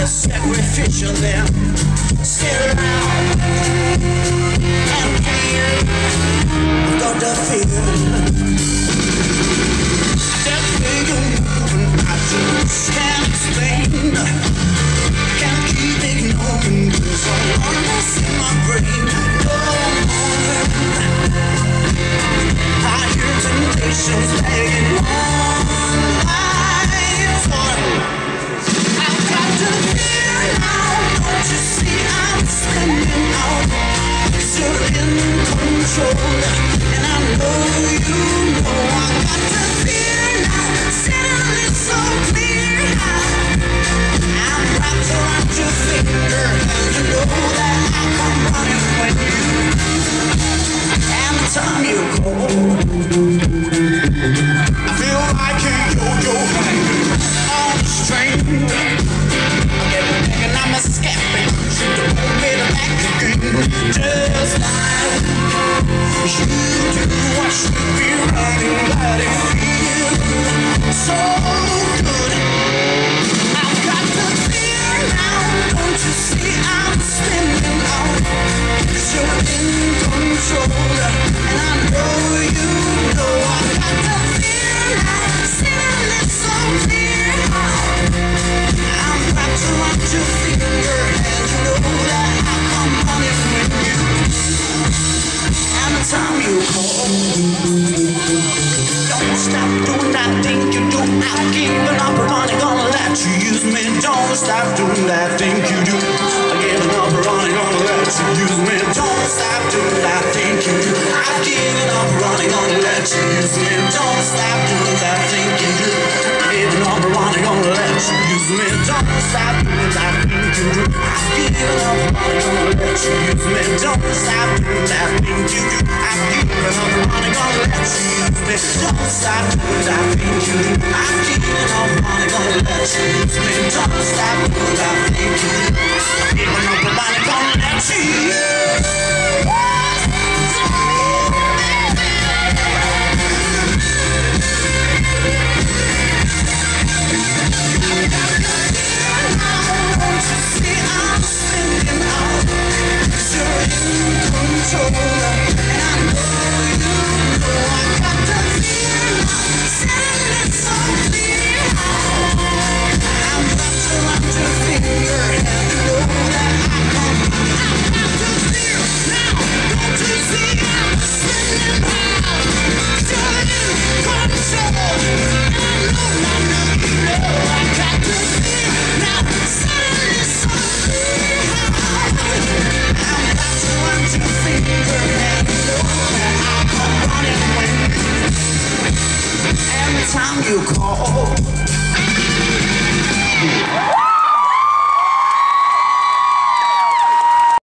Sacrificial them, sit around and fear, got the fear. That way you're moving, I just can't explain. Can't keep ignoring, 'cause I'm on this in my brain. No more, I hear temptations begging on my door. I've got to fear now, don't you see I'm spinning out, 'cause you're in control, and I know you know. I've got to fear now, suddenly so clear how I'm wrapped around your finger, and you know that I come running when you, and the time you call, I feel like a yo-yo hanging on the string. And I'm a skeptic, you don't hold me back again. Just like you do, I should be running, but it feels so good. I've got to fear now, don't you see I'm spinning out, 'cause you're in control, and I know you know. I've got to fear now, seeing it so clear how I'm wrapped around your finger, and you know that I come running when you, and the time you call. Don't stop doing that thing you do. I'm giving up, I'm only gonna let you use me. Don't stop doing that thing you do. I'm giving up, I'm only gonna let you use me. Don't stop doing that thing you do. I'm giving up, I'm only gonna let you use me. Don't stop doing that thing you do. I'm giving up, I'm only gonna let you use me. Don't stop doing that thing you do. I'm giving up, I'm only gonna let you use me. Don't stop doing that thing you do. I'm giving up, I'm only gonna let you use me. Don't stop doing that thing you do. I'm giving up, I'm only gonna let you use me. Don't stop doing that thing you do. I'm giving up, I'm only gonna let you use me. Time you call.